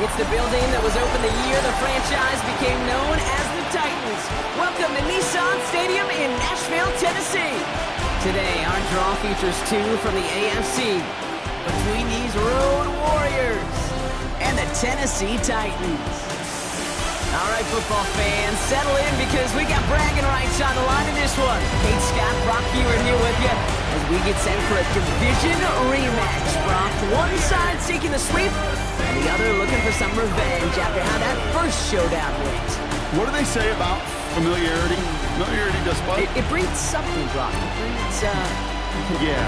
It's the building that was opened the year the franchise became known as the Titans. Welcome to Nissan Stadium in Nashville, Tennessee. Today, our draw features two from the AFC between these Road Warriors and the Tennessee Titans. All right, football fans, settle in because we got bragging rights on the line in this one. Kate, Scott, Brock Hewitt here with you as we get set for a division rematch. Brock, one side seeking the sweep, and the other looking for some revenge after how that first showdown went. What do they say about familiarity? Familiarity does what? It breeds something, Brock. It breeds,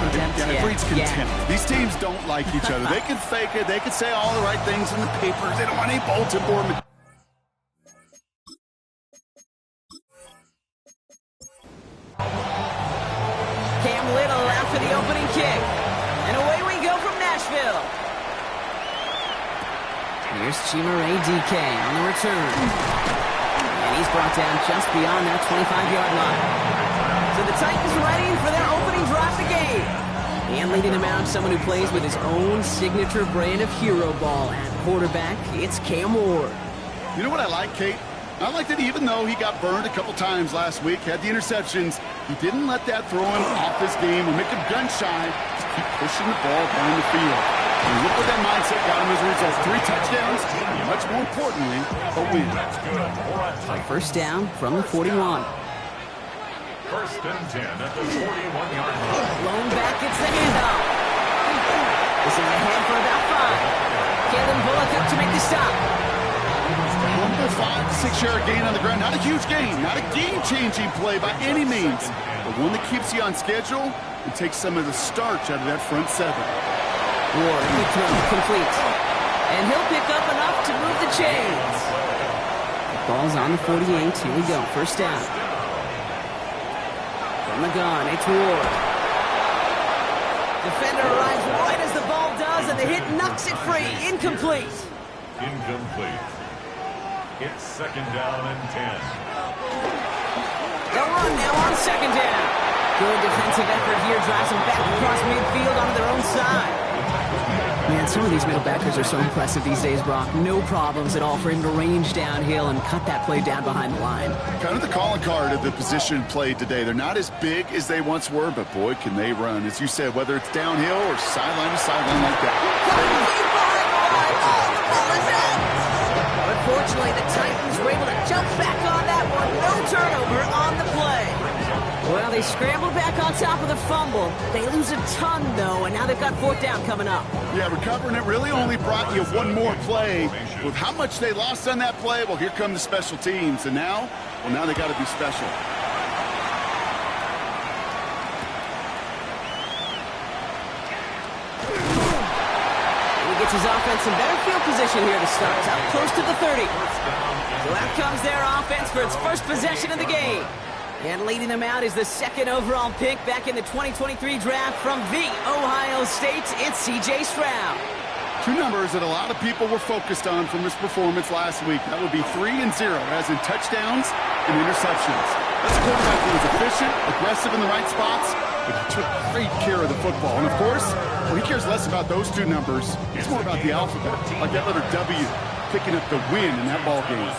contempt. It breeds contempt. These teams don't like each other. They can fake it. They can say all the right things in the papers. They don't want any bulletin board material. Cam Little after the opening kick. And away we go from Nashville. Here's Chimere DK on the return. And he's brought down just beyond that 25-yard line. So the Titans ready for their opening drive of the game. And leading them out, someone who plays with his own signature brand of hero ball at quarterback, it's Cam Ward. You know what I like, Kate? I like that even though he got burned a couple times last week, had the interceptions, he didn't let that throw him off his game or make him gun-shy. Just keep pushing the ball down the field. And look what that mindset got him as a result. 3 touchdowns, and much more importantly, a win. First down from the 41. First and 10 at the 41-yard line. Blown back, it's the handoff. This is ahead for about 5. Kalen Bullock up to make the stop. Number 5 to 6-yard gain on the ground. Not a huge gain, not a game-changing play by any means, but one that keeps you on schedule and takes some of the starch out of that front 7. Ward, big throw, complete. And he'll pick up enough to move the chains. Ball's on the 48. Here we go. First down. From the gun, it's Ward. Defender arrives right as the ball does, and the hit knocks it free. Incomplete. Incomplete. It's second down and 10. They'll run now on second down. Good defensive effort here drives them back across midfield onto their own side. Man, some of these middle backers are so impressive these days, Brock. No problems at all for him to range downhill and cut that play down behind the line. Kind of the calling card of the position played today. They're not as big as they once were, but boy, can they run. As you said, whether it's downhill or sideline to sideline like that. Unfortunately, the Titans were able to jump back on that one. No turnover on the play. Well, they scrambled back on top of the fumble. They lose a ton, though, and now they've got fourth down coming up. Yeah, recovering it really only brought you one more play. With how much they lost on that play, well, here come the special teams. And now, now they got to be special. Gets his offense in better field position here to start. Up close to the 30. So out comes their offense for its first possession of the game. And leading them out is the second overall pick back in the 2023 draft from the Ohio State. It's C.J. Stroud. 2 numbers that a lot of people were focused on from his performance last week. That would be 3 and 0, as in touchdowns and interceptions. That's a quarterback that was efficient, aggressive in the right spots, but he took great care of the football. And of course, he cares less about those 2 numbers. It's more about the alphabet, like that letter W, picking up the win in that ball game.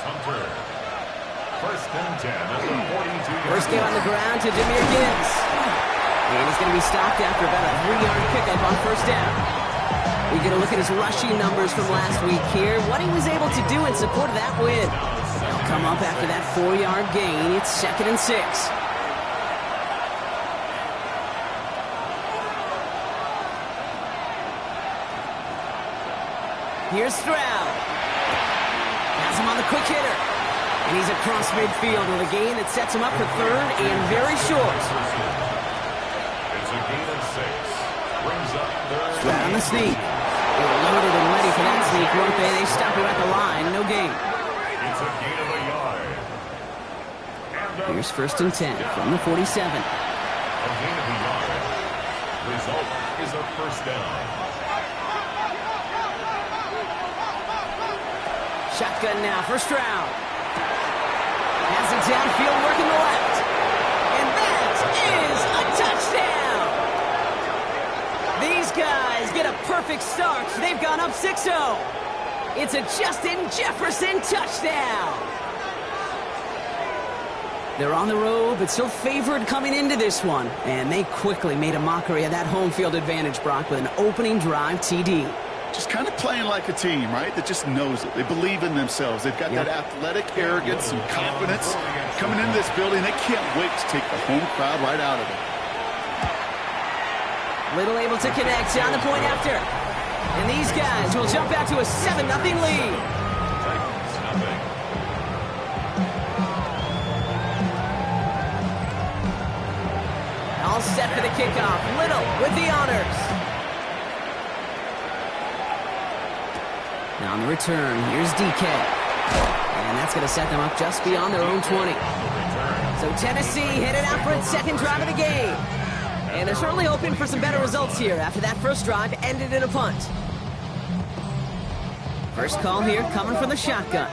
First and 10 at the 42. First game on the ground to Jahmyr Gibbs. And he's going to be stopped after about a 3-yard pickup on first down. We get a look at his rushing numbers from last week here. What he was able to do in support of that win. They'll come up after that 4-yard gain. It's second and 6. Here's Stroud. Has him on the quick hitter. And he's across midfield with a gain that sets him up for third and very short. It's a gain of 6. Brings up third. Stroud on the sneak. They were loaded and ready for that sneak, weren't they? They stop him at the line. No gain. It's a gain of a yard. Here's first and 10 from the 47. A gain of a yard. Result is a first down. Shotgun now for Stroud. Has it downfield, working the left. And that is a touchdown! These guys get a perfect start. They've gone up 6-0. It's a Justin Jefferson touchdown. They're on the road, but still favored coming into this one. And they quickly made a mockery of that home field advantage, Brock, with an opening drive TD. Just kind of playing like a team, right? That just knows it. They believe in themselves. They've got that athletic arrogance and confidence. Coming into this building, they can't wait to take the home crowd right out of it. Little able to connect on the point after. And these guys will jump out to a 7-0 lead. All set for the kickoff. Little with the honors. Now on the return, here's DK. And that's going to set them up just beyond their own 20. So Tennessee headed out for its second drive of the game. And they're certainly hoping for some better results here after that first drive ended in a punt. First call here coming from the shotgun.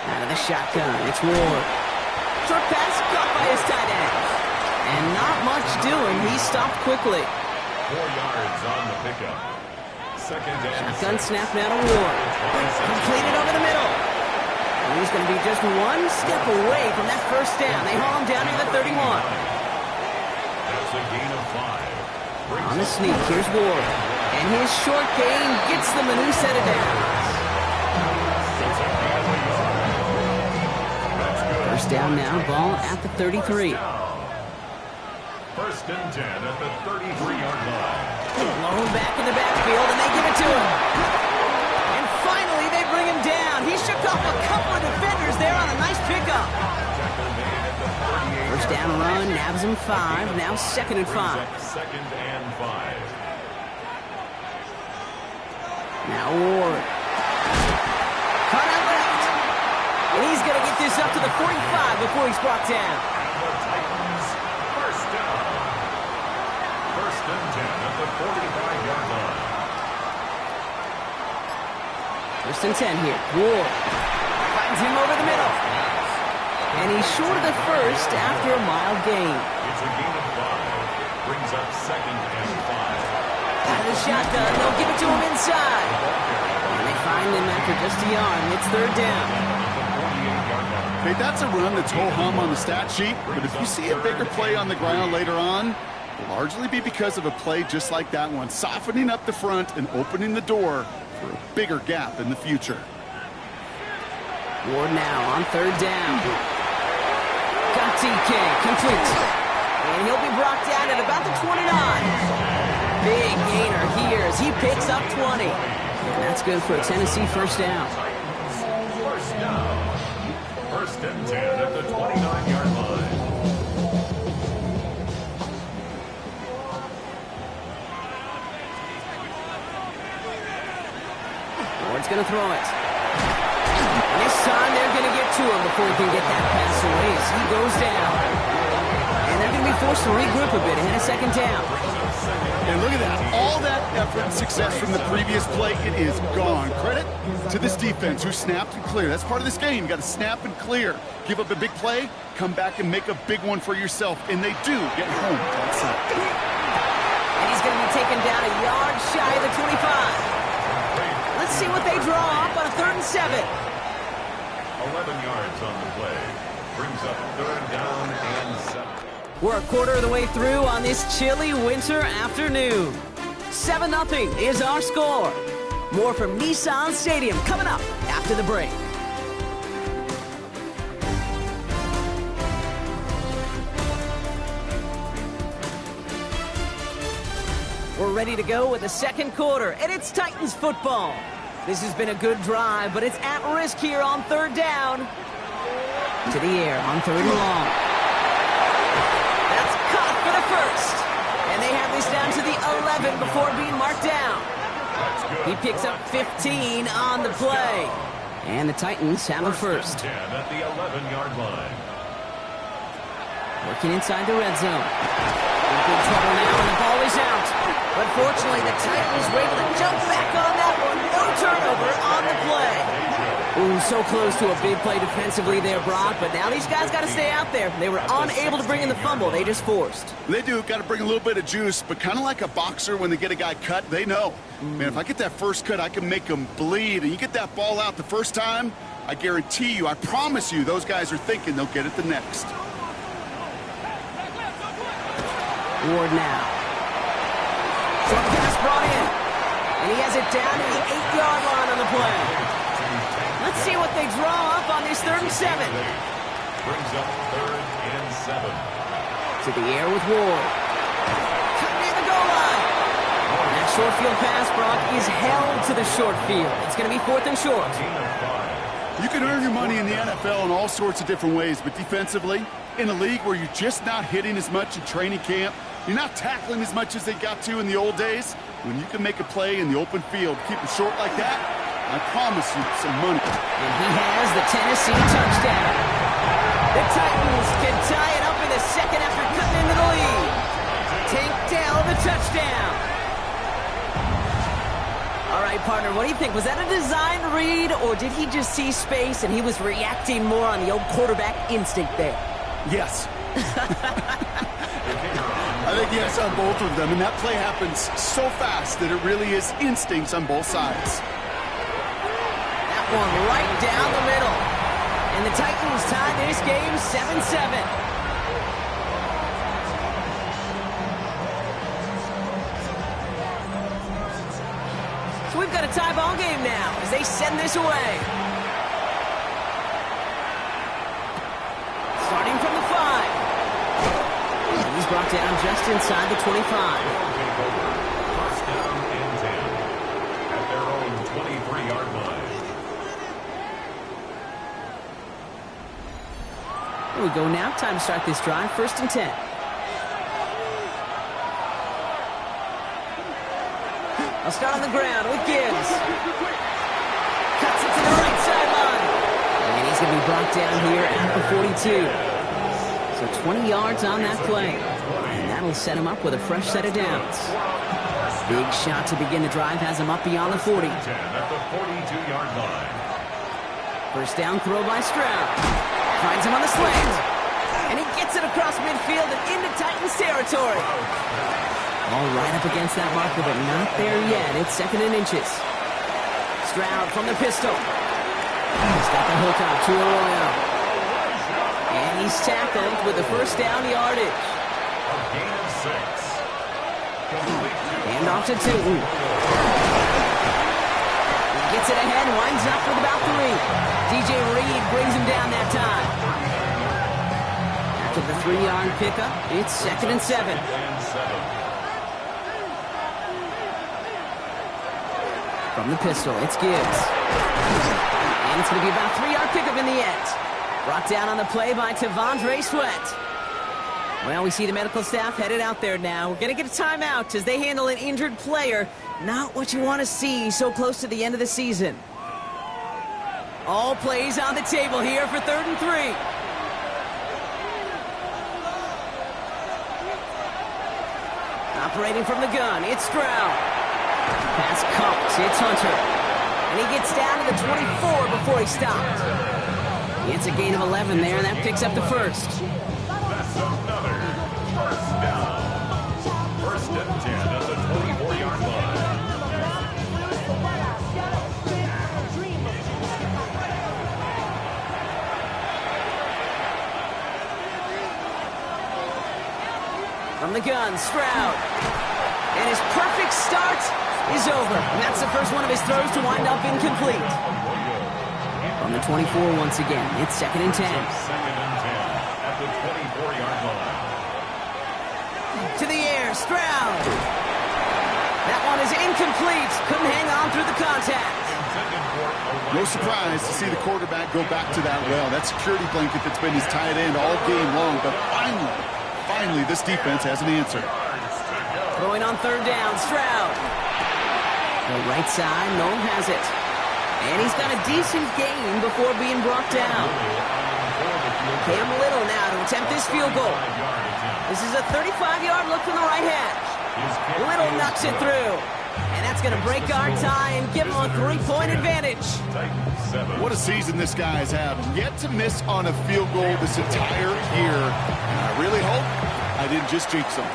Out of the shotgun, it's Ward. Short pass caught by his tight end. And not much doing. He stopped quickly. 4 yards on the pickup. Second and Shotgun snap now to Ward. Completed over the middle. And he's going to be just one step away from that first down. They haul him down to the 31. That's a gain of 5. On the sneak, here's Ward. And his short gain gets them a new set of downs. First down now, ball at the 33. First and 10 at the 33-yard line. Blown back in the backfield, and they give it to him. And finally, they bring him down. He shook off a couple of defenders there on a nice pickup. First down run, nabs him 5. Now second and 5. Second and 5. Now Ward. Cut out left. And he's going to get this up to the 45 before he's brought down. The Titans, first down. First and 10 at the 45-yard line. First and 10 here. Ward finds him over the middle. And he's short of the first after a mild gain. It's a gain of 5. Brings up second and 5. Out of the shotgun, they'll give it to him inside. And they find him after just a yard, and it's third down. Hey, that's a run that's ho-hum on the stat sheet, but if you see a bigger play on the ground later on, it'll largely be because of a play just like that one, softening up the front and opening the door for a bigger gap in the future. Ward now on third down. Got DK, complete. And he'll be brought down at about the 29. Big gainer here as he picks up 20. And that's good for a Tennessee first down. First down. First and 10 at the 29-yard line. Ward's going to throw it. And this time they're going to get to him before he can get that pass away as he goes down. And they're going to be forced to regroup a bit ahead of second down. And look at that. All that effort and success from the previous play, it is gone. Credit to this defense who snapped and cleared. That's part of this game. You got to snap and clear. Give up a big play, come back and make a big one for yourself. And they do get home. And he's going to be taken down a yard shy of the 25. Let's see what they draw up on a 3rd and 7. 11 yards on the play. Brings up third down and 7. We're a quarter of the way through on this chilly winter afternoon. 7-0 is our score. More from Nissan Stadium coming up after the break. We're ready to go with the second quarter, and it's Titans football. This has been a good drive, but it's at risk here on third down. To the air on third and long. That's caught for the first. And they have this down to the 11 before being marked down. He picks up 15 on the play. And the Titans have a first. 10 at the 11-yard line. Working inside the red zone. In big trouble now, and the ball is out. But fortunately, the Titans were able to jump back on that one. No turnover on the play. Ooh, so close to a big play defensively there, Brock, but now these guys got to stay out there. They were unable to bring in the fumble. They just forced. They do. Got to bring a little bit of juice, but kind of like a boxer when they get a guy cut, they know. Man, if I get that first cut, I can make them bleed. And you get that ball out the first time, I guarantee you, I promise you, those guys are thinking they'll get it the next. Ward now. Short pass brought in. And he has it down to the 8-yard line on the play. Let's see what they draw up on this 3rd and 7. Brings up 3rd and 7. To the air with Ward. Cutting in the goal line. That short field pass, Brock, is held to the short field. It's going to be 4th and short. You can earn your money in the NFL in all sorts of different ways, but defensively, in a league where you're just not hitting as much in training camp, you're not tackling as much as they got to in the old days, when you can make a play in the open field, keep it short like that, I promise you some money. And he has the Tennessee touchdown. The Titans can tie it up in the second after cutting into the lead. Tank Dell, the touchdown. All right, partner, what do you think? Was that a design read, or did he just see space and he was reacting more on the old quarterback instinct there? Yes. I think yes on both of them, and that play happens so fast that it really is instincts on both sides. That one right down the middle. And the Titans tie this game 7-7. So we've got a tie ball game now as they send this away. Starting from the 5. And he's brought down just inside the 25. First down and 10 at their own 23-yard line. Here we go now. Time to start this drive. 1st and 10. I'll start on the ground with Gibbs. Cuts it to the right sideline. And he's going to be brought down here at the 42. So 20 yards on that play. And that'll set him up with a fresh set of downs. Big shot to begin the drive has him up beyond the 40. 10 at the 42-yard line. First down throw by Stroud. Finds him on the slant. And he gets it across midfield and into Titans territory. All right up against that marker, but not there yet. It's 2nd and inches. Stroud from the pistol. He's got the hook out to Arroyo. And he's tackled with the first down yardage. A gain of 6. Hand off to Tootin. He gets it ahead, winds up with about 3. DJ Reed brings him down that time. After the 3-yard pickup, it's 2nd and 7. From the pistol, it's Gibbs. And it's going to be about a 3-yard pickup in the end. Brought down on the play by T'Vondre Sweat. Well, we see the medical staff headed out there now. We're going to get a timeout as they handle an injured player. Not what you want to see so close to the end of the season. All plays on the table here for 3rd and 3. Operating from the gun, it's Stroud. Pass caught. It's Hunter. And he gets down to the 24 before he stopped. It's a gain of 11 there, and that picks up the first. That's another first down. 1st and 10 at the 24-yard line. From the gun, Stroud. And his perfect start is over. And that's the first one of his throws to wind up incomplete. From the 24 once again, it's 2nd and 10. 2nd and 10 at the 24-yard line. To the air, Stroud. That one is incomplete. Couldn't hang on through the contact. No surprise to see the quarterback go back to that well. That security blanket that's been his tight end all game long. But finally, this defense has an answer. Throwing on 3rd down, Stroud. The right side, Noel has it. And he's got a decent gain before being brought down. Cam Little now to attempt this field goal. This is a 35-yard look from the right hash. Little knocks it through. And that's going to break our tie and give them a 3-point advantage. Titans 7. What a season this guy has had. Yet to miss on a field goal this entire year. And I really hope I didn't just jinx him.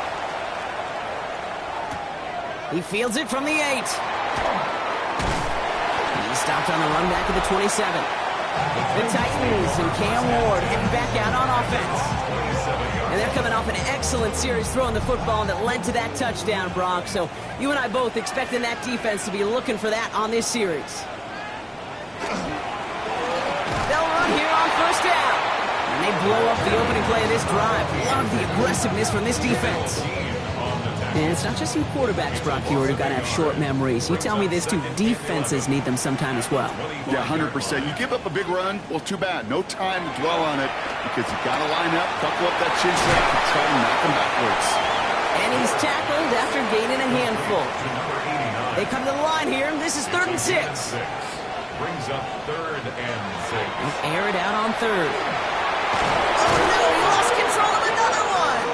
He fields it from the 8. He stopped on the run back at the 27. The Titans and Cam Ward heading back out on offense. And they're coming off an excellent series throwing the football that led to that touchdown, Brock. So you and I both expecting that defense to be looking for that on this series. They'll run here on first down. And they blow up the opening play of this drive. Love the aggressiveness from this defense. And it's not just you quarterbacks, Brock Huard, who got to have short memories. You tell me this too, defenses need them sometime as well. Yeah, 100%. You give up a big run, well, too bad. No time to dwell on it because you got to line up, buckle up that chin strap, and try to knock him backwards. And he's tackled after gaining a handful. They come to the line here. This is 3rd and 6. Brings up 3rd and 6. Air it out on 3rd. Oh, no, he lost control of another one.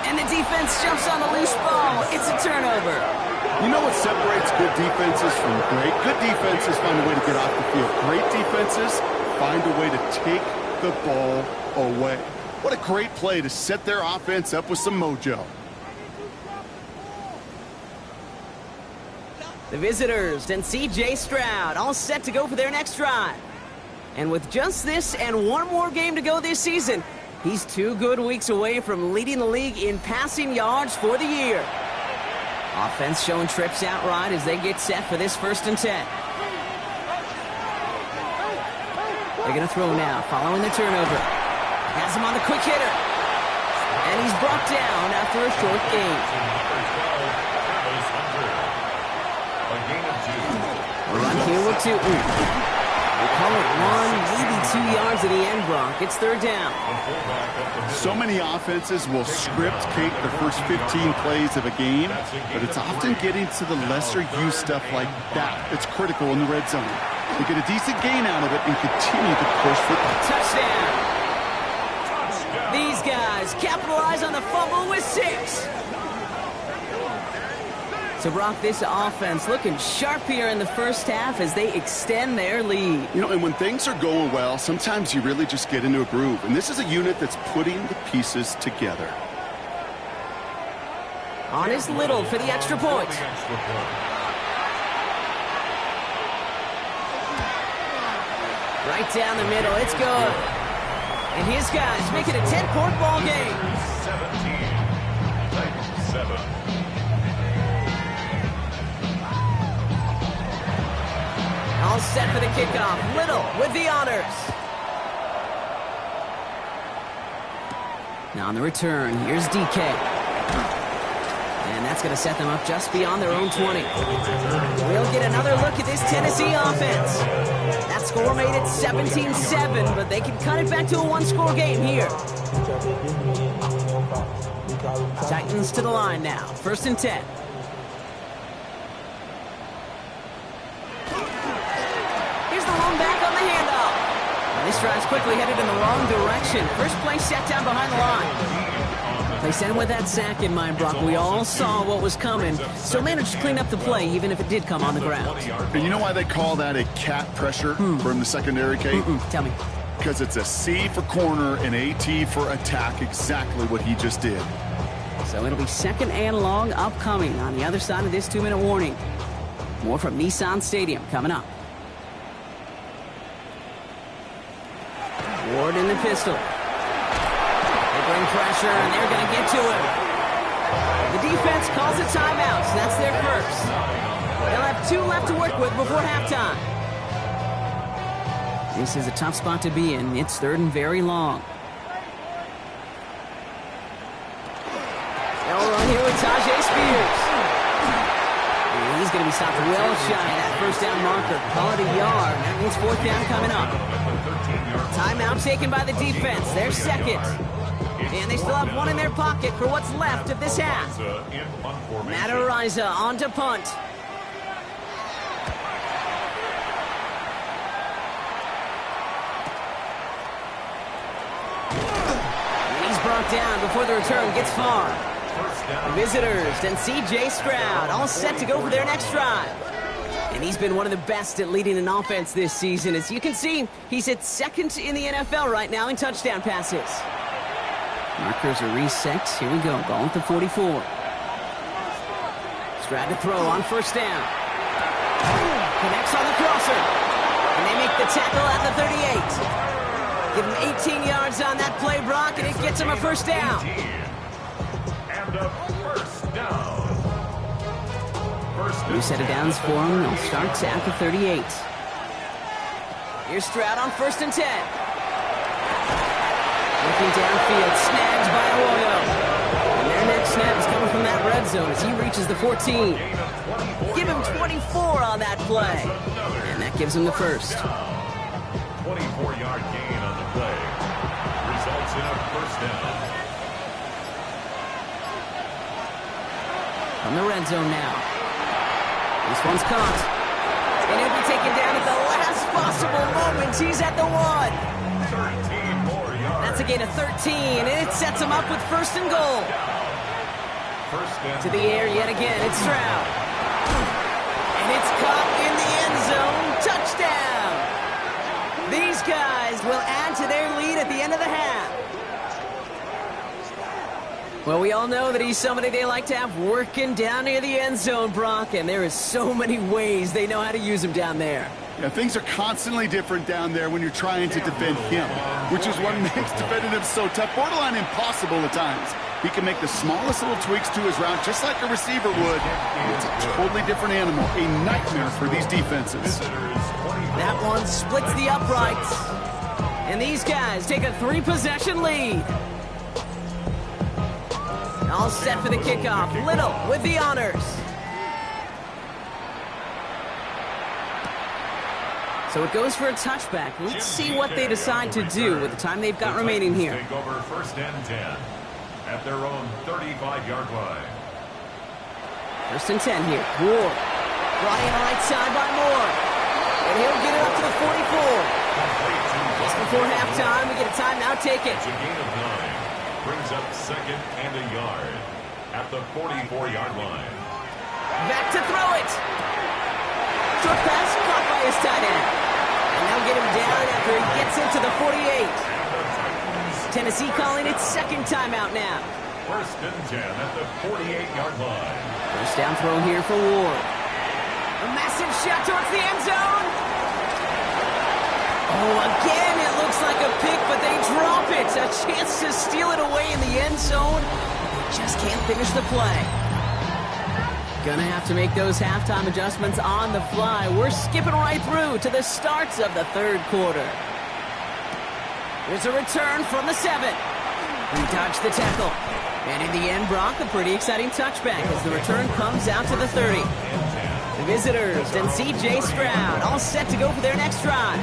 And the defense jumps on the loose ball. It's a turnover. You know what separates good defenses from great? Good defenses find a way to get off the field. Great defenses find a way to take the ball away. What a great play to set their offense up with some mojo. The visitors and C.J. Stroud all set to go for their next drive. And with just this and one more game to go this season, he's 2 good weeks away from leading the league in passing yards for the year. Offense showing trips out right as they get set for this 1st and 10. They're going to throw now, following the turnover. Has him on the quick hitter. And he's brought down after a short gain. Run here with 2. We'll call it 1, maybe 2 yards at the end, Brock. It's 3rd down. So many offenses will script cake the first 15 plays of a game, but it's often getting to the lesser use stuff like that that's critical in the red zone. They get a decent gain out of it and continue to push for the touchdown. These guys capitalize on the fumble with 6. So, Brock, this offense looking sharp here in the first half as they extend their lead. You know, and when things are going well, sometimes you really just get into a groove. And this is a unit that's putting the pieces together. On is Little for the extra point. Right down the middle, it's good. And his guys make it a 10-point ball game. 17-7. All set for the kickoff. Little with the honors. Now on the return, here's DK. And that's going to set them up just beyond their own 20. We'll get another look at this Tennessee offense. That score made it 17-7, but they can cut it back to a 1-score game here. Titans to the line now. 1st and 10. This drive's quickly headed in the wrong direction. First play set down behind the line. They sent him with that sack in mind, Brock. We all saw what was coming, so managed to clean up the play, even if it did come on the ground. And you know why they call that a cat pressure from the secondary, Kate? Tell me. Because it's a C for corner and a T for attack, exactly what he just did. So it'll be 2nd and long upcoming on the other side of this 2-minute warning. More from Nissan Stadium coming up. Ward in the pistol. They bring pressure, and they're going to get to him. The defense calls a timeout, so that's their first. They'll have 2 left to work with before halftime. This is a tough spot to be in. It's 3rd and very long. They'll run here with Tyjae Spears. And he's going to be stopped well shy of that 1st down marker. Call it a yard. That means 4th down coming up. Timeout taken by the defense. They're 2nd. And they still have 1 in their pocket for what's left of this half. Matt Araiza on to punt. And he's brought down before the return gets far. The visitors and C.J. Stroud all set to go for their next drive. And he's been one of the best at leading an offense this season. As you can see, he's at second in the NFL right now in touchdown passes. Markers are reset. Here we go. Ball at the 44. Stroud to throw on first down. Connects on the crosser. And they make the tackle at the 38. Give him 18 yards on that play, Brock, and it gets him a first down. And a first down. New set of downs for him. They'll start at the 38. Here's Stroud on 1st and 10. Looking downfield, snagged by Arroyo. And their next snap is coming from that red zone as he reaches the 14. Give him 24 on that play. And that gives him the first. 24-yard gain on the play. Results in a first down. From the red zone now. This one's caught. And he'll be taken down at the last possible moment. He's at the 1. 13 more yards. That's a gain of 13, and it sets him up with 1st and goal. First down. To the air yet again, it's Stroud. And it's caught in the end zone. Touchdown! These guys will add to their lead at the end of the half. Well, we all know that he's somebody they like to have working down near the end zone, Brock, and there is so many ways they know how to use him down there. Yeah, things are constantly different down there when you're trying to defend him, which is what makes defending him so tough, borderline impossible at times. He can make the smallest little tweaks to his route just like a receiver would. It's a totally different animal, a nightmare for these defenses. That one splits the uprights. And these guys take a 3-possession lead. All set for the kickoff. Little with the honors. So it goes for a touchback. Let's see what they decide to do with the time they've got remaining here. Take over 1st and 10 at their own 35-yard line. 1st and 10 here. Ward. Brought in right side by Moore. And he'll get it up to the 44. Just before halftime, we get a timeout. Take it. It's a gain of 9. Brings up 2nd and a yard at the 44-yard line. Back to throw it. Short pass caught by his tight end. And they'll get him down after he gets into the 48. Tennessee calling its 2nd timeout now. 1st and 10 at the 48-yard line. First down throw here for Ward. A massive shot towards the end zone. Oh, again, it looks like a pick, but they drop it. A chance to steal it away in the end zone. They just can't finish the play. Gonna have to make those halftime adjustments on the fly. We're skipping right through to the starts of the 3rd quarter. There's a return from the 7. He dodged the tackle. And in the end, Brock, a pretty exciting touchback as the return comes out to the 30. The visitors and C.J. Stroud all set to go for their next drive.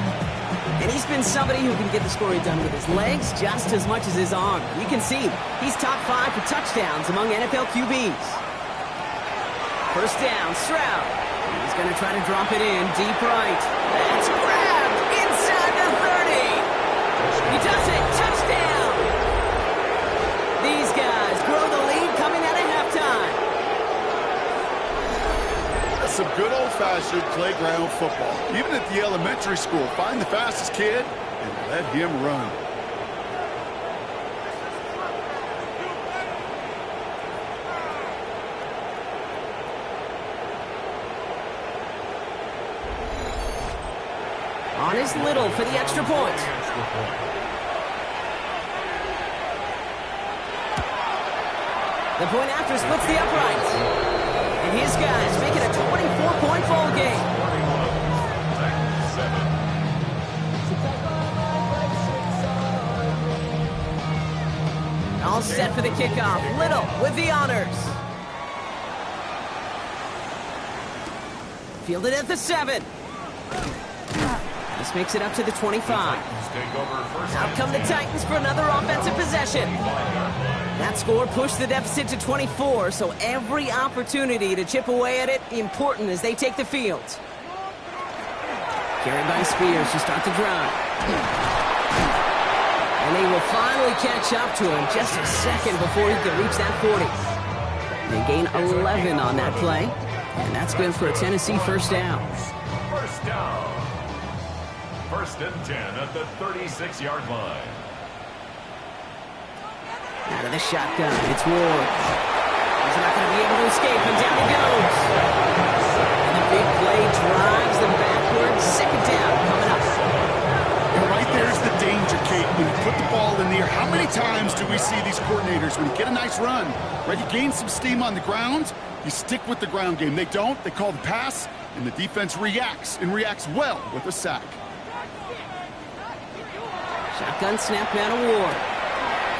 And he's been somebody who can get the scoring done with his legs just as much as his arm. You can see he's top 5 for touchdowns among NFL QBs. First down, Stroud. He's going to try to drop it in deep right. That's grabbed inside the 30. He does it. Touchdown. These guys grow the lead coming out of halftime. That's some good old-fashioned playground football. Even at the elementary school, find the fastest kid and let him run. On is Little for the extra point. The point after splits the uprights. And his guys make it a 24-point ball game. All set for the kickoff. Little with the honors. Fielded at the 7. This makes it up to the 25. Out come the Titans for another offensive possession. That score pushed the deficit to 24, so every opportunity to chip away at it important as they take the field. Carried by Spears to start the drive. And they will finally catch up to him just a second before he can reach that 40. They gain 11 on that play, and that's good for a Tennessee first down. First down. First and 10 at the 36-yard line. Out of the shotgun, it's Ward. He's not going to be able to escape, and down he goes. And the big play drives them backwards. Second down coming up. And right there's the danger, Kate. When you put the ball in the air, how many times do we see these coordinators, when you get a nice run, right, you gain some steam on the ground, you stick with the ground game. They don't. They call the pass, and the defense reacts, and reacts well with a sack. Shotgun snap down to Ward.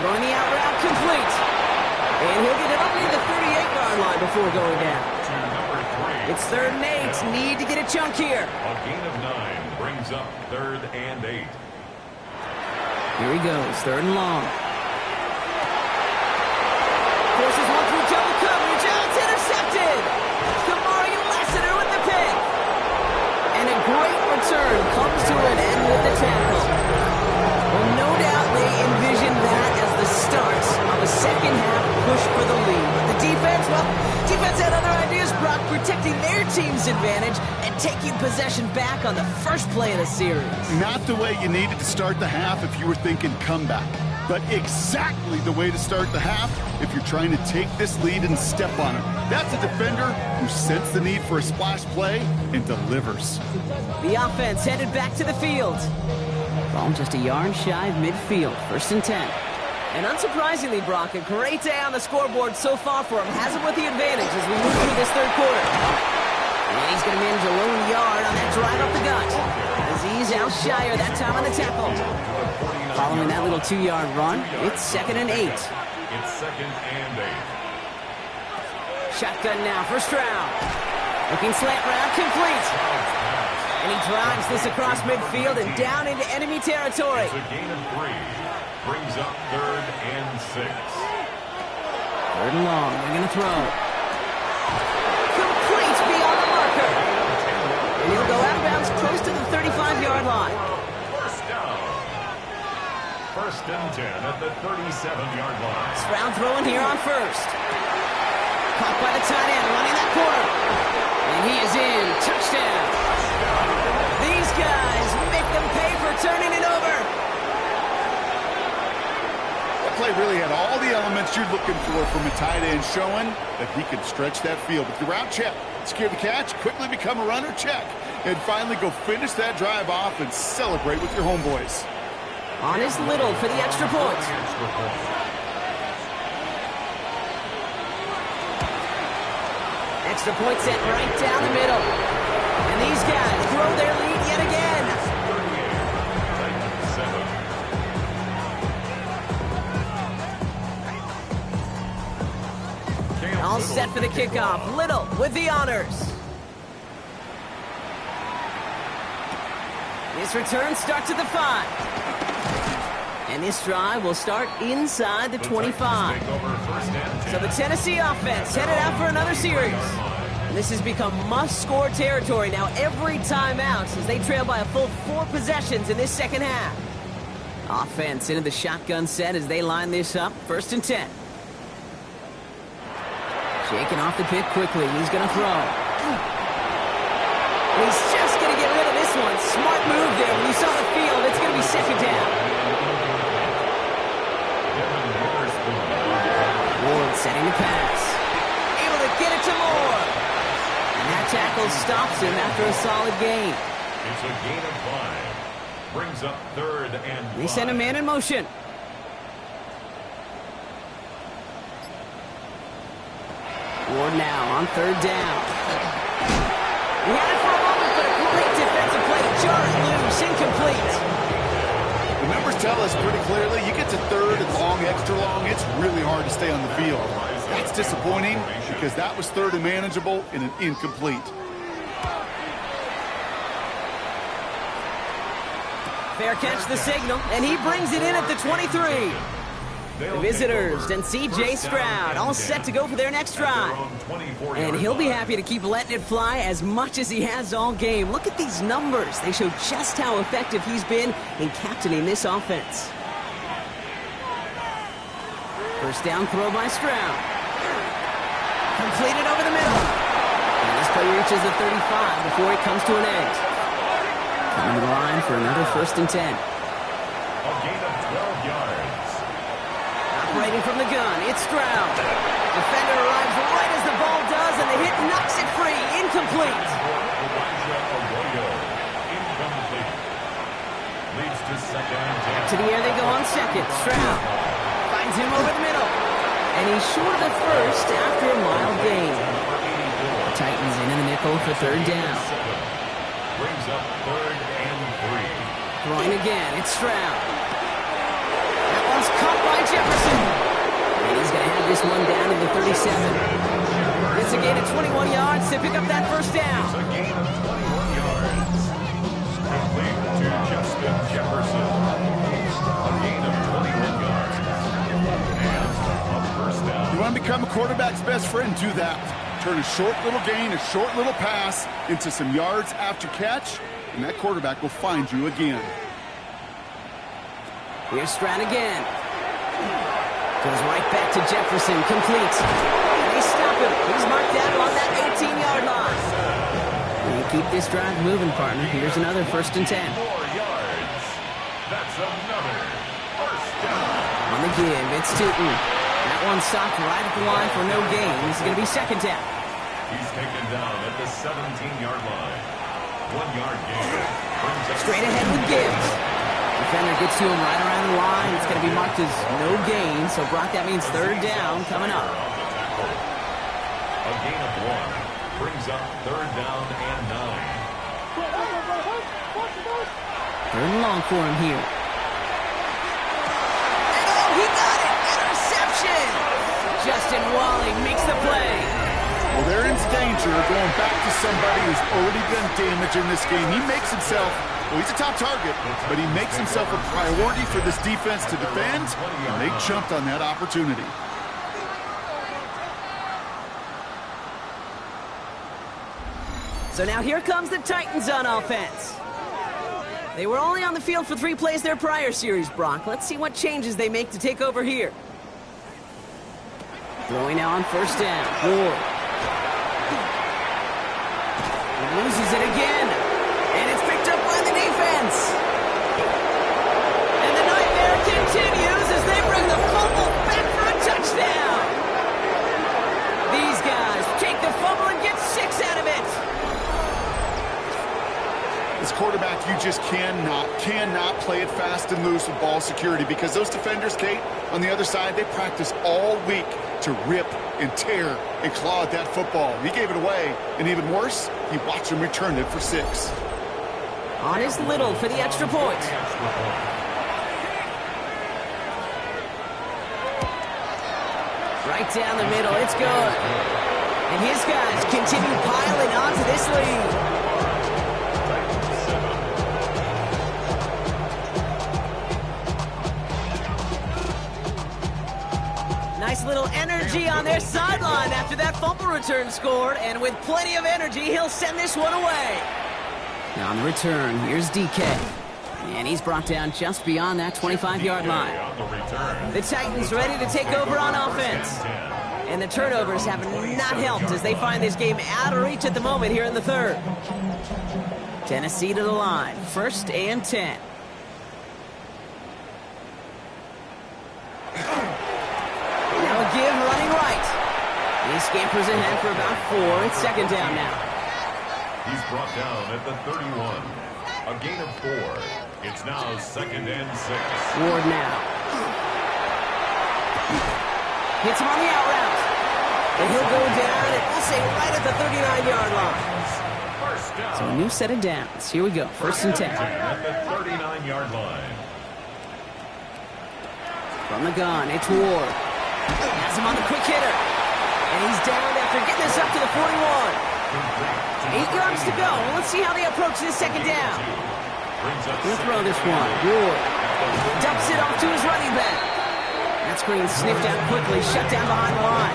Throwing the out route complete. And he'll get it up near the 38-yard line before going down. To number 3. It's 3rd and 8. Need to get a chunk here. A gain of 9 brings up 3rd and 8. Here he goes, 3rd and long. Forces one through double coverage. Oh, it's intercepted. Kamari Lassiter with the pick. And a great return comes to an end with the tackle. Well, no doubt they envisioned that as the start of a second-half push for the lead. But the defense, well, defense had other ideas, Brock, protecting their team's advantage and taking possession back on the first play of the series. Not the way you needed to start the half if you were thinking comeback, but exactly the way to start the half if you're trying to take this lead and step on it. That's a defender who senses the need for a splash play and delivers. The offense headed back to the field. Ball just a yard shy of midfield, 1st and 10. And unsurprisingly, Brock, a great day on the scoreboard so far for him. Has him with the advantage as we move through this 3rd quarter. And he's going to manage a lone yard on that drive up the gut. Azeez Al-Shaair that time on the tackle. Following that little 2-yard run, it's 2nd and 8. It's 2nd and 8. Shotgun now, first round. Looking slant route, complete. And he drives this across midfield and down into enemy territory. It's a gain of 3. Brings up 3rd and 6. 3rd and long, they're going to throw. Complete beyond the marker. And he'll go out of bounds close to the 35-yard line. First down. 1st and 10 at the 37-yard line. Stroud throwing here on 1st. Caught by the tight end, running that corner. And he is in. Touchdown. These guys make them pay for turning it over. That play really had all the elements you're looking for from a tight end, showing that he could stretch that field. With the route, check. Secure the catch, quickly become a runner, check. And finally go finish that drive off and celebrate with your homeboys. On is Little for the extra point. Extra point set right down the middle. And these guys grow their lead yet again. 38-7. All set for the kickoff. Little with the honors. This return starts at the 5. And this drive will start inside the 25. So the Tennessee offense headed out for another series. And this has become must-score territory now every time out as they trail by a full 4 possessions in this second half. Offense into the shotgun set as they line this up. 1st and 10. Shaking off the pick quickly. He's going to throw. He's just going to get rid of this one. Smart move there. When you saw the field, it's going to be 2nd down. Ward setting the pass. Able to get it to Moore. And that tackle stops him after a solid gain. It's a gain of 5. Brings up 3rd and 5. They send a man in motion. Ward now on 3rd down. He had it for a moment, but a great defensive play. Jarred loose, incomplete. The numbers tell us pretty clearly, you get to 3rd and long, extra long, it's really hard to stay on the field. That's disappointing because that was 3rd and manageable and an incomplete. Fair catch the signal, and he brings it in at the 23. The visitors and C.J. Stroud all set to go for their next drive. And he'll be happy to keep letting it fly as much as he has all game. Look at these numbers. They show just how effective he's been in captaining this offense. First down throw by Stroud. Completed over the middle. And this play reaches the 35 before it comes to an end. Coming to the line for another 1st and 10. A gain of 12 yards. Operating from the gun, it's Stroud. Defender arrives right as the ball does, and the hit knocks it free. Incomplete. Elijah Arroyo. Incomplete. Leads to 2nd and 10. Back to the air they go on 2nd. Stroud finds him over the middle. And he's short of the 1st after a mild gain. Titans in the nickel for 3rd down. Brings up 3rd and 3. Throwing again, it's Stroud. That one's caught by Jefferson. And he's going to have this one down to the 37. It's a gain of 21 yards to pick up that 1st down. A gain of 21 yards. Complete to Justin Jefferson. A gain of 21 yards. And a 1st down. You want to become a quarterback's best friend, do that. Turn a short little gain, a short little pass into some yards after catch, and that quarterback will find you again. Here's Stroud again. Goes right back to Jefferson, complete. And they stop him. He's marked down on that 18-yard line. And you keep this drive moving, partner. Here's another 1st and 10. 4 yards. That's another 1st down. On the give, it's Tootin. That one stopped right at the line for no gain. This is going to be 2nd down. He's taken down at the 17-yard line. 1 yard gain. Straight ahead with Gibbs. Defender gets to him right around the line. It's going to be marked as no gain. So, Brock, that means 3rd down coming up. A gain of 1 brings up 3rd down and 9. 3rd and long for him here. And oh, he got it! Interception! Justin Wally makes the play. Well, they're in danger of going back to somebody who's already done damage in this game. He makes himself, well, he's a top target, but he makes himself a priority for this defense to defend, and they jumped on that opportunity. So now here comes the Titans on offense. They were only on the field for 3 plays their prior series, Brock. Let's see what changes they make to take over here. Throwing now on 1st down. Ward. He loses it again. And it's picked up by the defense. And the nightmare continues as they bring the fumble back for a touchdown. These guys take the fumble and get 6 out of it. As quarterback, you just cannot play it fast and loose with ball security because those defenders, Kate, on the other side, they practice all week to rip and tear and claw at that football. He gave it away, and even worse, he watched him return it for 6. On is Little for the extra point. Right down the middle, it's good. And his guys continue piling onto this lead. Nice little energy on their sideline after that fumble return scored, and with plenty of energy, he'll send this one away. Now on the return, here's DK. And he's brought down just beyond that 25-yard line. The Titans ready to take over on offense. And the turnovers have not helped as they find this game out of reach at the moment here in the 3rd. Tennessee to the line, 1st and 10. Now a give running right. He scampers ahead for about 4. It's 2nd down now. He's brought down at the 31. A gain of 4. It's now 2nd and 6. Ward now. Hits him on the out route. And he'll go down, and we'll say right at the 39-yard line. So a new set of downs. Here we go. 1st and 10. At the 39-yard line. From the gun, it's Ward. Has him on the quick hitter. And he's down after getting this up to the 41. 8 yards to go. Let's see how they approach this 2nd down. He'll throw this one. Ward dumps it off to his running back. That screen sniffed out quickly, shut down behind the line.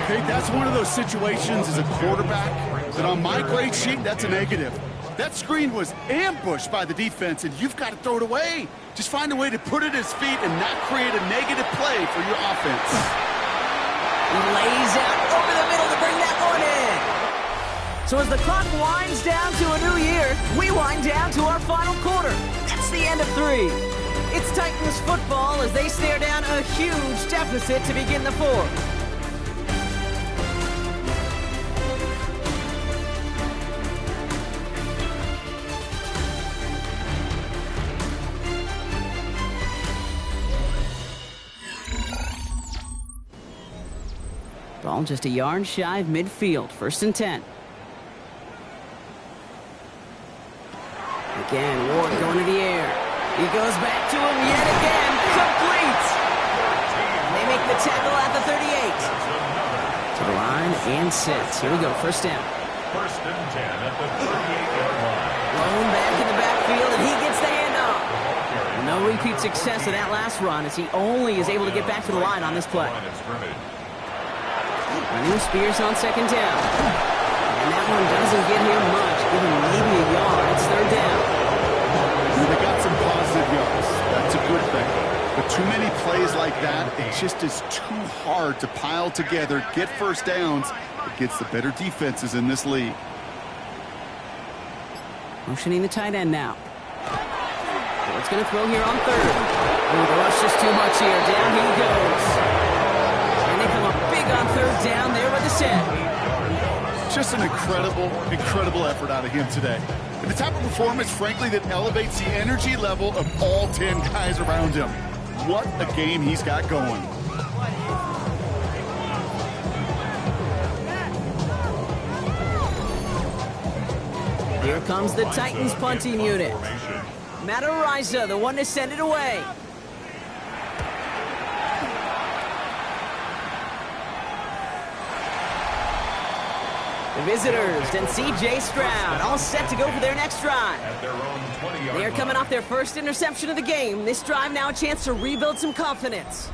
Okay, that's one of those situations as a quarterback that on my grade sheet, that's a negative. That screen was ambushed by the defense, and you've got to throw it away. Just find a way to put it at his feet and not create a negative play for your offense. He lays out over the middle to bring that one in. So as the clock winds down to a new year, we wind down to our final quarter. That's the end of 3. It's Titans football as they stare down a huge deficit to begin the 4th. Ball just a yard shy of midfield. 1st and 10. Again, Ward going to the air. He goes back to him yet again. Complete. They make the tackle at the 38. To the line and sets. Here we go. 1st down. 1st and 10 at the 38-yard line. Blown back in the backfield, and he gets the handoff. No repeat success of that last run as he only is able to get back to the line on this play. Running Spears on 2nd down. And that one doesn't get him much, giving maybe a yard. It's 3rd down. They got some positive yards. That's a good thing. But too many plays like that, it just is too hard to pile together, get 1st downs against the better defenses in this league. Motioning the tight end now. What's going to throw here on 3rd? Oh, the rush just too much here. Down he goes. And they come up big on 3rd down there with the set. Just an incredible effort out of him today. And the type of performance, frankly, that elevates the energy level of all 10 guys around him. What a game he's got going. Here comes the Titans punting unit. Matt Araiza, the one to send it away. The visitors and C.J. Stroud all set to go for their next drive. They are coming off their 1st interception of the game. This drive now a chance to rebuild some confidence.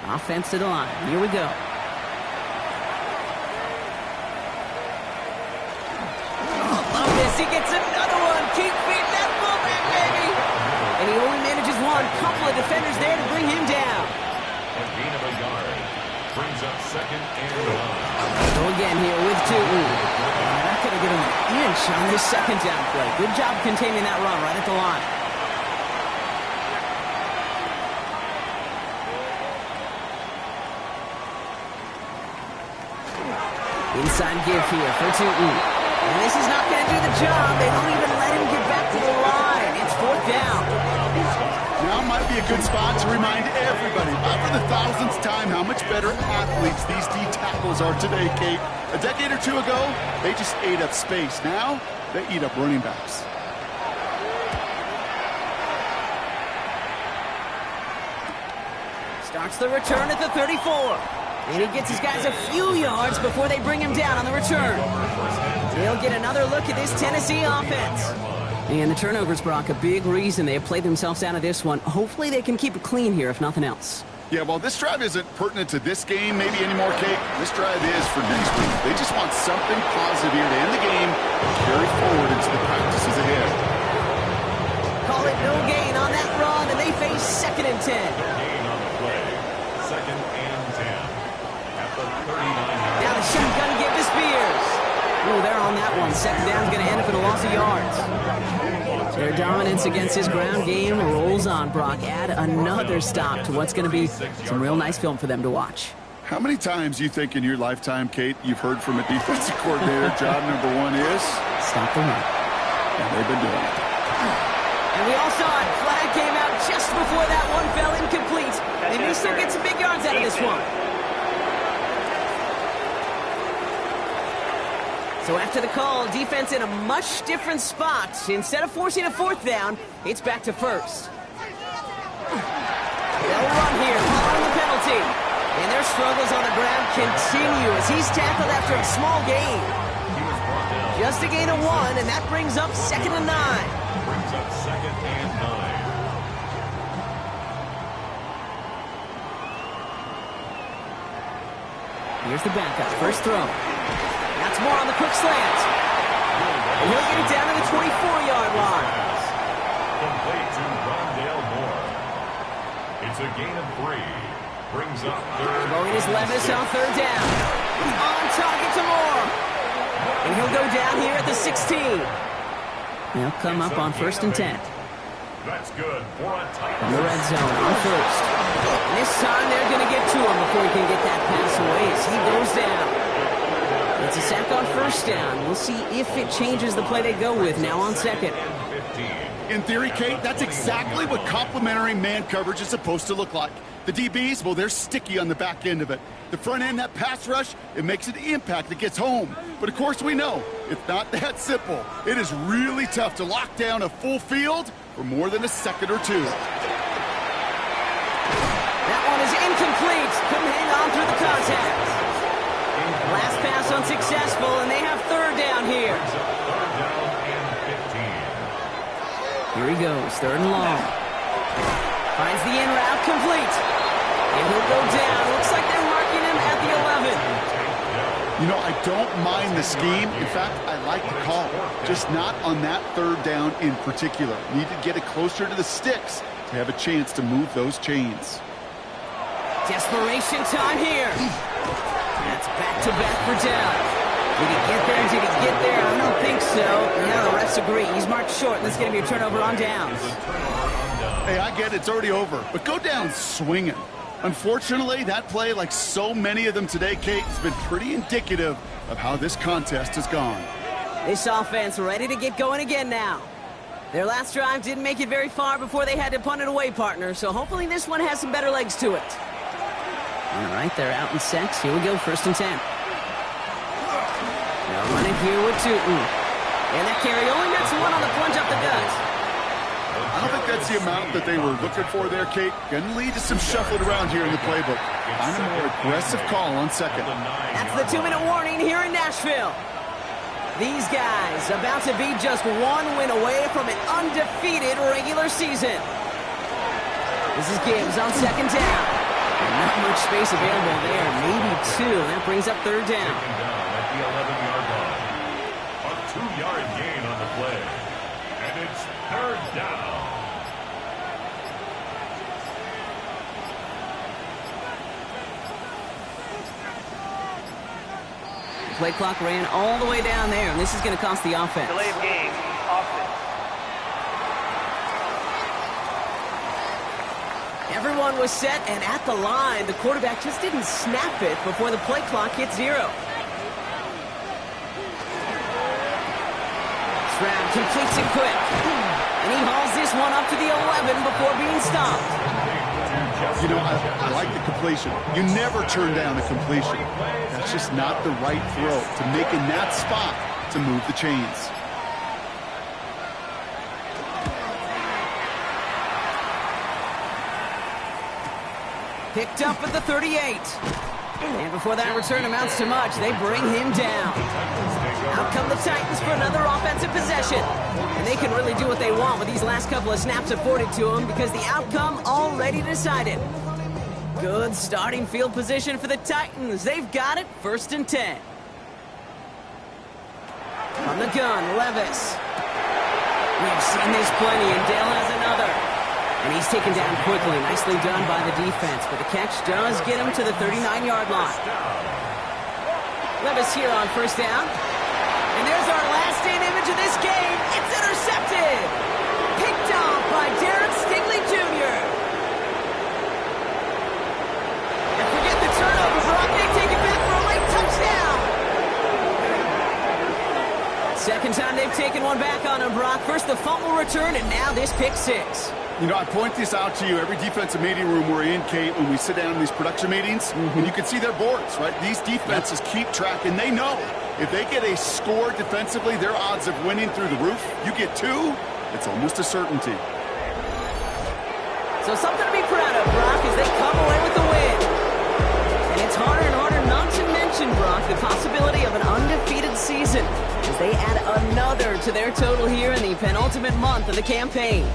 Offense to the line. Here we go. Oh, love this. He gets another one. Keep feeding that fullback, baby. And he only manages one. Couple of defenders there to bring him down. A gain of a yard. Brings up 2nd and 9. So again here with Tootin. That could have given him an inch on this 2nd down play. Good job containing that run right at the line. Inside give here for Tootin. And this is not going to do the job. They don't even let him get back to the line. It's 4th down. Now might be a good spot to remind everybody, about for the 1000th time, how much better athletes these D tackles are today, Kate. A decade or 2 ago, they just ate up space. Now, they eat up running backs. Starts the return at the 34. And he gets his guys a few yards before they bring him down on the return. They'll get another look at this Tennessee offense. And the turnovers, Brock, a big reason they have played themselves out of this one. Hopefully they can keep it clean here, if nothing else. Yeah, well, this drive isn't pertinent to this game maybe anymore, Kate. This drive is for next week. They just want something positive here to end the game and carry forward into the practices ahead. Call it no gain on that run, and they face 2nd and 10. Gain on the play. 2nd and 10. At the 39-yard. Now the shotgun give to Spears. Oh, they're on that one. 2nd down's going to end up in a loss of yards. Their dominance against his ground game rolls on, Brock. Add another stop to what's going to be some real nice film for them to watch. How many times you think in your lifetime, Kate, you've heard from a defensive coordinator, job number 1 is? Stop the run. And they've been doing it. And we all saw it. Flag came out just before that one fell incomplete. They may still get some big yards out of this one. So after the call, defense in a much different spot. Instead of forcing a 4th down, it's back to 1st. They'll run here, following the penalty. And their struggles on the ground continue as he's tackled after a small gain. Just a gain of 1, and that brings up 2nd and 9. Brings up 2nd and 9. Here's the backup. First throw. That's more on the quick slant. And he'll get it down to the 24-yard line. Complete to Rondale Moore. It's a gain of 3. brings up third. Logan is Levis on third down. On target to Moore. And he'll go down here at the 16. They'll come up on 1st and 10. That's good for a Titans. In the red zone on first. And this time they're going to get to him before he can get that pass away as he goes down. It's a sack on 1st down. We'll see if it changes the play they go with now on 2nd. In theory, Kate, that's exactly what complementary man coverage is supposed to look like. The DBs, well, they're sticky on the back end of it. The front end, that pass rush, it makes an impact that gets home. But, of course, we know it's not that simple. It is really tough to lock down a full field for more than a second or two. That one is incomplete. Couldn't hang on through the contact. Last pass unsuccessful, and they have 3rd down here. Third down and 15. Here he goes, 3rd and long. Finds the in route complete. And he'll go down. Looks like they're marking him at the 11. You know, I don't mind the scheme. In fact, I like the call. Just not on that 3rd down in particular. Need to get it closer to the sticks to have a chance to move those chains. Desperation time here. That's back-to-back for Dell. Did he get there? Did he get there? I don't think so. Yeah, the refs agree. He's marked short, and this is going to be a turnover on downs. Hey, I get it. It's already over. But go down swinging. Unfortunately, that play, like so many of them today, Kate, has been pretty indicative of how this contest has gone. This offense ready to get going again now. Their last drive didn't make it very far before they had to punt it away, partner, so hopefully this one has some better legs to it. All right, they're out in sets. Here we go, 1st and 10. Now running here with Tootin. And that carry only gets one on the plunge up the gut. I don't think that's the amount that they were looking for there, Kate. Going to lead to some shuffling around here in the playbook. Find a more aggressive call on 2nd. That's the 2-minute warning here in Nashville. These guys about to be just one win away from an undefeated regular season. This is Gibbs on 2nd down. And not much space available there. Maybe 2. That brings up 3rd down. At the 11-yard line. A 2-yard gain on the play. And it's 3rd down. Play clock ran all the way down there, and this is going to cost the offense. Delay of game, offense. Everyone was set, and at the line, the quarterback just didn't snap it before the play clock hit 0. Stroud completes it quick, and he hauls this one up to the 11 before being stopped. You know, I like the completion. You never turn down a completion. That's just not the right throw to make in that spot to move the chains. Picked up at the 38. And before that return amounts to much, they bring him down. Out come the Titans for another offensive possession. And they can really do what they want with these last couple of snaps afforded to them because the outcome already decided. Good starting field position for the Titans. They've got it, 1st and 10. From the gun, Levis. We've seen this plenty, and Dale has another. And he's taken down quickly. Nicely done by the defense, but the catch does get him to the 39-yard line. Levis here on 1st down. And there's our last-in image of this game. It's intercepted. Picked off by Derek Stingley Jr. And forget the turnover, Brock. They take it back for a late touchdown. Second time they've taken one back on him, Brock. First the fumble return, and now this pick 6. You know, I point this out to you every defensive meeting room we're in, Kate, when we sit down in these production meetings, and you can see their boards, right? These defenses keep track, and they know if they get a score defensively, their odds of winning through the roof. You get 2, it's almost a certainty. So something to be proud of, Brock, as they come away with the win. And it's harder and harder not to mention, Brock, the possibility of an undefeated season as they add another to their total here in the penultimate month of the campaign.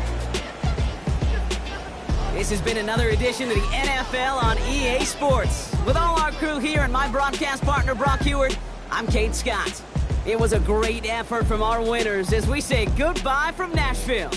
This has been another edition of the NFL on EA Sports. With all our crew here and my broadcast partner, Brock Heward, I'm Kate Scott. It was a great effort from our winners as we say goodbye from Nashville.